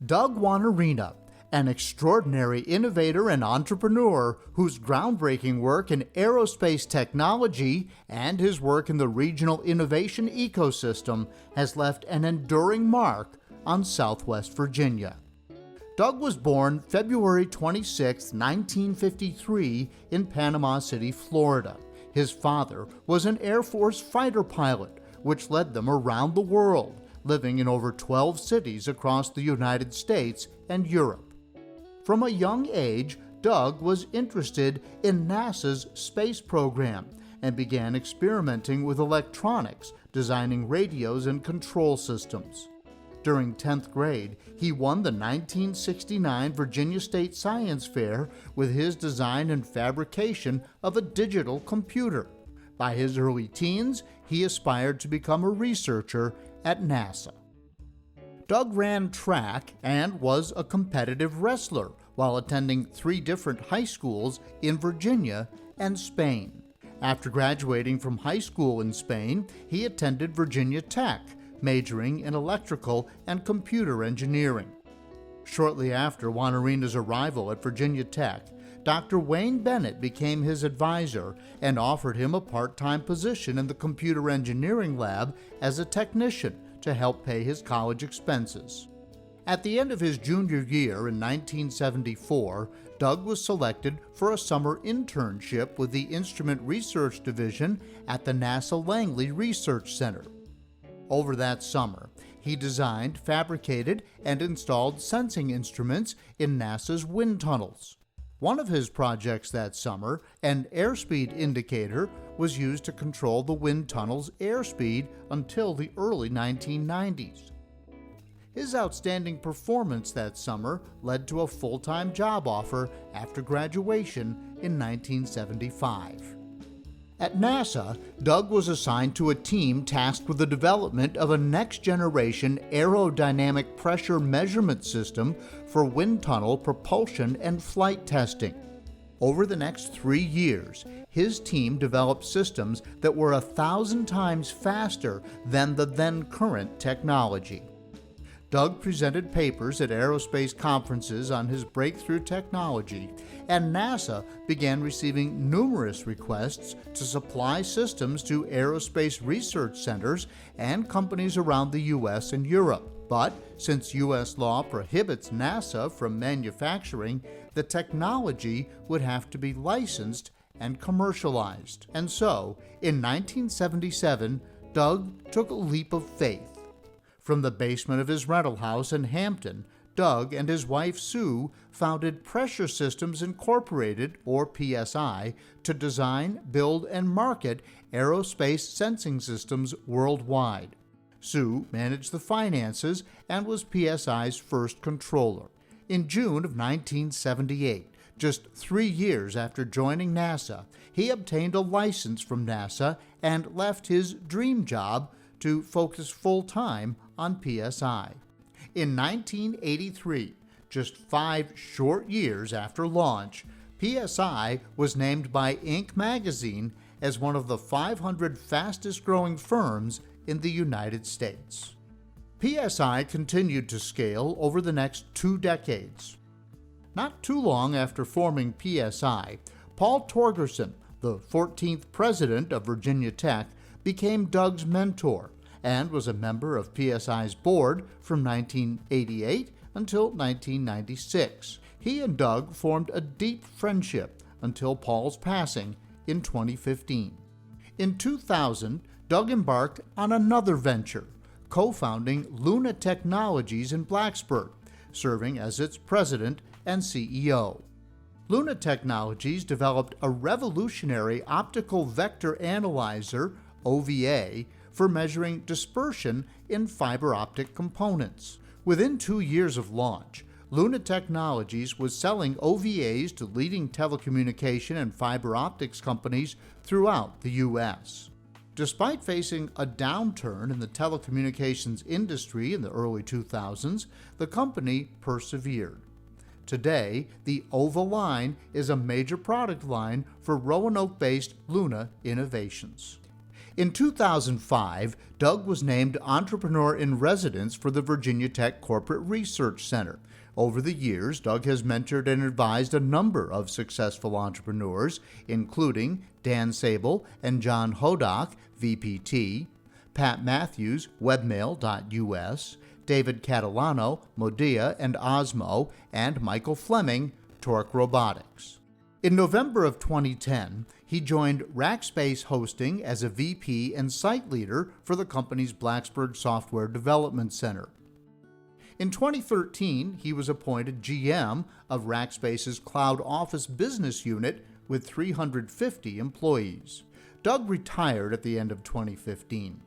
Doug Juanarena, an extraordinary innovator and entrepreneur whose groundbreaking work in aerospace technology and his work in the regional innovation ecosystem has left an enduring mark on Southwest Virginia. Doug was born February 26, 1953 in Panama City, Florida. His father was an Air Force fighter pilot, which led them around the world, living in over 12 cities across the United States and Europe. From a young age, Doug was interested in NASA's space program and began experimenting with electronics, designing radios and control systems. During 10th grade, he won the 1969 Virginia State Science Fair with his design and fabrication of a digital computer. By his early teens, he aspired to become a researcher at NASA. Doug ran track and was a competitive wrestler while attending 3 different high schools in Virginia and Spain. After graduating from high school in Spain, he attended Virginia Tech, majoring in electrical and computer engineering. Shortly after Juanarena's arrival at Virginia Tech, Dr. Wayne Bennett became his advisor and offered him a part-time position in the computer engineering lab as a technician to help pay his college expenses. At the end of his junior year in 1974, Doug was selected for a summer internship with the Instrument Research Division at the NASA Langley Research Center. Over that summer, he designed, fabricated, and installed sensing instruments in NASA's wind tunnels. One of his projects that summer, an airspeed indicator, was used to control the wind tunnel's airspeed until the early 1990s. His outstanding performance that summer led to a full-time job offer after graduation in 1975. At NASA, Doug was assigned to a team tasked with the development of a next-generation aerodynamic pressure measurement system for wind tunnel propulsion and flight testing. Over the next 3 years, his team developed systems that were 1,000 times faster than the then-current technology. Doug presented papers at aerospace conferences on his breakthrough technology, and NASA began receiving numerous requests to supply systems to aerospace research centers and companies around the U.S. and Europe. But since U.S. law prohibits NASA from manufacturing, the technology would have to be licensed and commercialized. And so, in 1977, Doug took a leap of faith. From the basement of his rental house in Hampton, Doug and his wife Sue founded Pressure Systems Incorporated, or PSI, to design, build, and market aerospace sensing systems worldwide. Sue managed the finances and was PSI's first controller. In June of 1978, just 3 years after joining NASA, he obtained a license from NASA and left his dream job to focus full-time on PSI. In 1983, just 5 short years after launch, PSI was named by Inc. magazine as one of the 500 fastest-growing firms in the United States. PSI continued to scale over the next 2 decades. Not too long after forming PSI, Paul Torgerson, the 14th president of Virginia Tech, became Doug's mentor and was a member of PSI's board from 1988 until 1996. He and Doug formed a deep friendship until Paul's passing in 2015. In 2000, Doug embarked on another venture, co-founding Luna Technologies in Blacksburg, serving as its president and CEO. Luna Technologies developed a revolutionary optical vector analyzer, OVA, for measuring dispersion in fiber optic components. Within 2 years of launch, Luna Technologies was selling OVAs to leading telecommunication and fiber optics companies throughout the U.S. Despite facing a downturn in the telecommunications industry in the early 2000s, the company persevered. Today, the OVA line is a major product line for Roanoke-based Luna Innovations. In 2005, Doug was named Entrepreneur in Residence for the Virginia Tech Corporate Research Center. Over the years, Doug has mentored and advised a number of successful entrepreneurs, including Dan Sable and John Hodock, VPT, Pat Matthews, Webmail.us, David Catalano, Modea and Osmo, and Michael Fleming, Torque Robotics. In November of 2010, he joined Rackspace Hosting as a VP and site leader for the company's Blacksburg Software Development Center. In 2013, he was appointed GM of Rackspace's Cloud Office Business Unit with 350 employees. Doug retired at the end of 2015.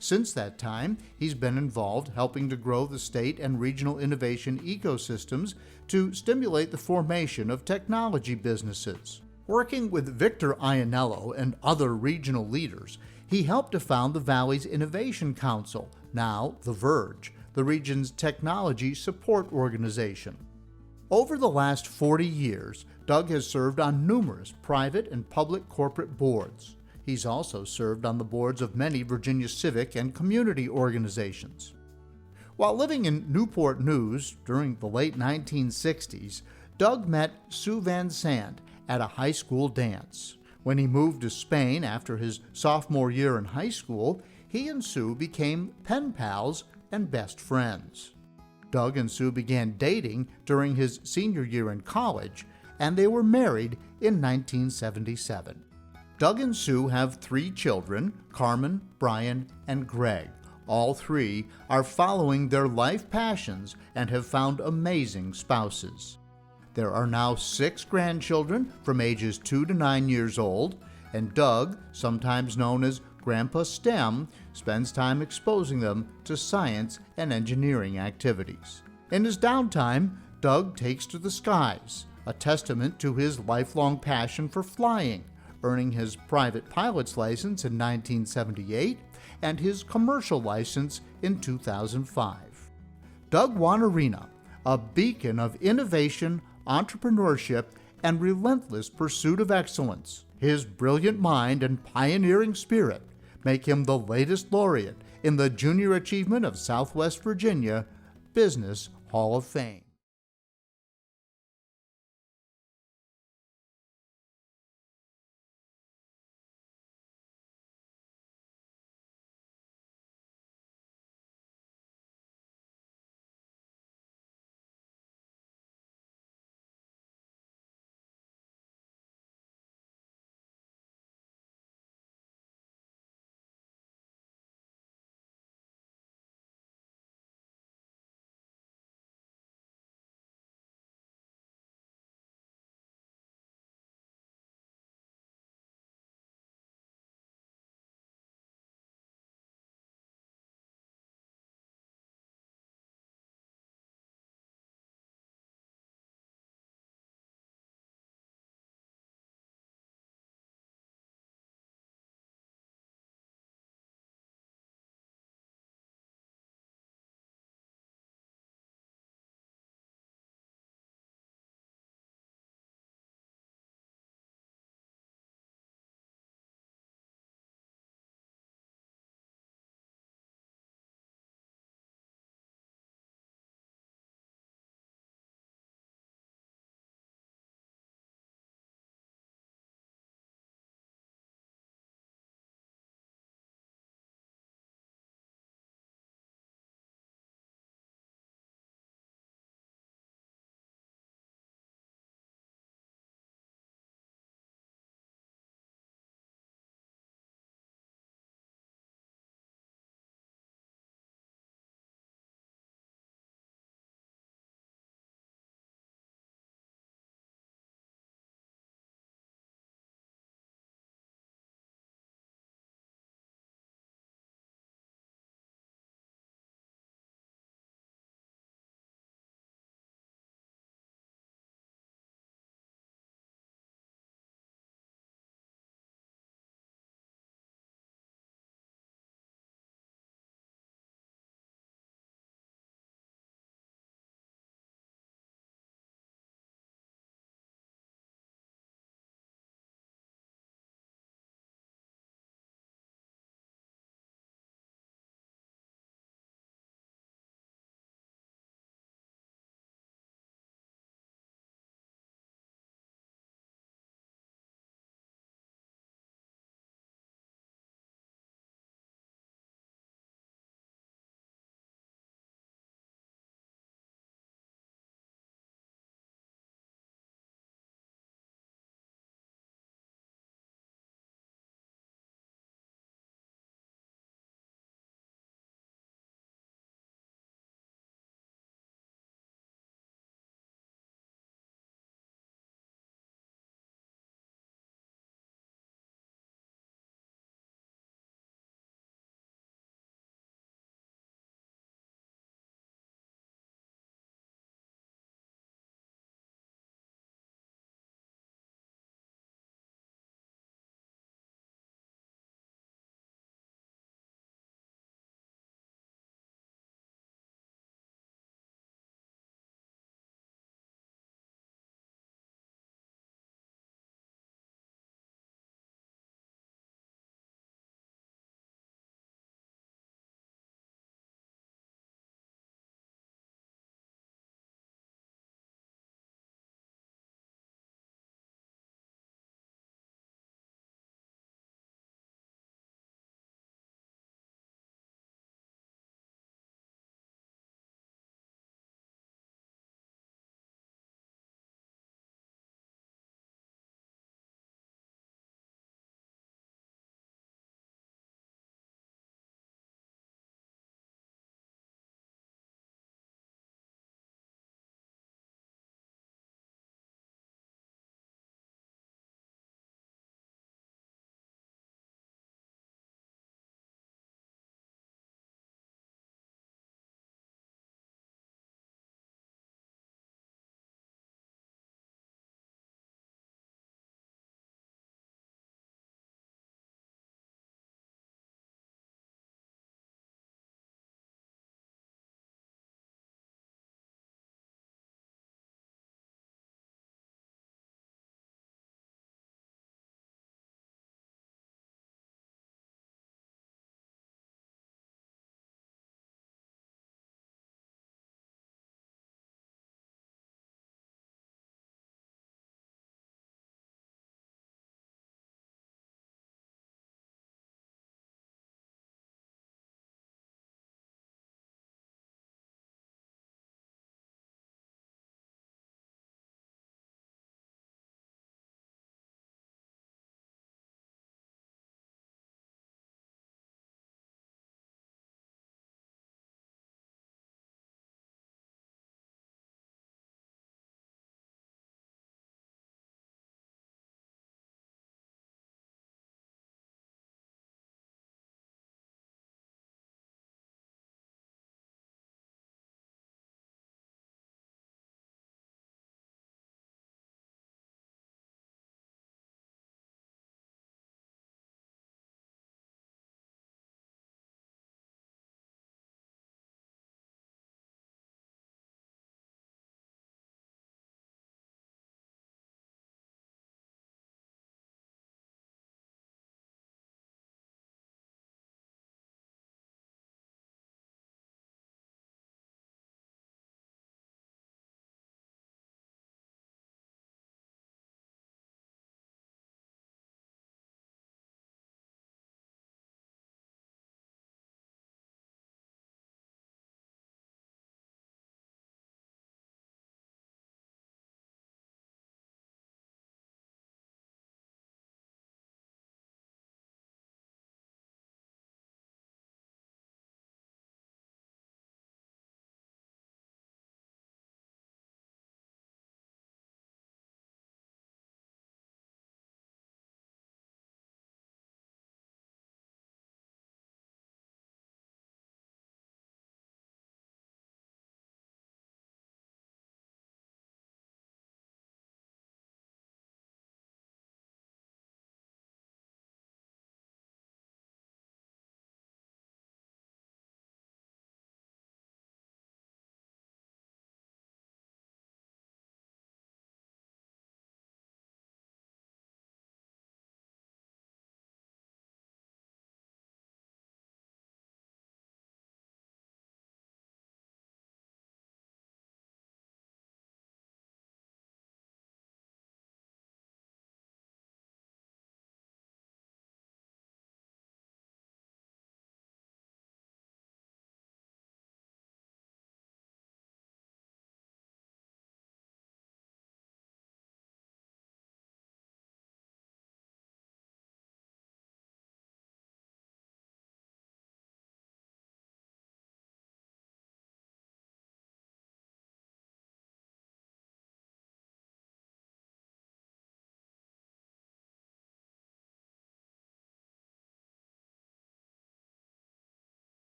Since that time, he's been involved helping to grow the state and regional innovation ecosystems to stimulate the formation of technology businesses. Working with Victor Ianello and other regional leaders, he helped to found the Valley's Innovation Council, now The Verge, the region's technology support organization. Over the last 40 years, Doug has served on numerous private and public corporate boards. He's also served on the boards of many Virginia civic and community organizations. While living in Newport News during the late 1960s, Doug met Sue Van Sant at a high school dance. When he moved to Spain after his sophomore year in high school, he and Sue became pen pals and best friends. Doug and Sue began dating during his senior year in college, and they were married in 1977. Doug and Sue have 3 children, Carmen, Brian, and Greg. All 3 are following their life passions and have found amazing spouses. There are now 6 grandchildren from ages 2 to 9 years old, and Doug, sometimes known as Grandpa STEM, spends time exposing them to science and engineering activities. In his downtime, Doug takes to the skies, a testament to his lifelong passion for flying, earning his private pilot's license in 1978 and his commercial license in 2005. Doug Juanarena, a beacon of innovation, entrepreneurship, and relentless pursuit of excellence. His brilliant mind and pioneering spirit make him the latest laureate in the Junior Achievement of Southwest Virginia Business Hall of Fame.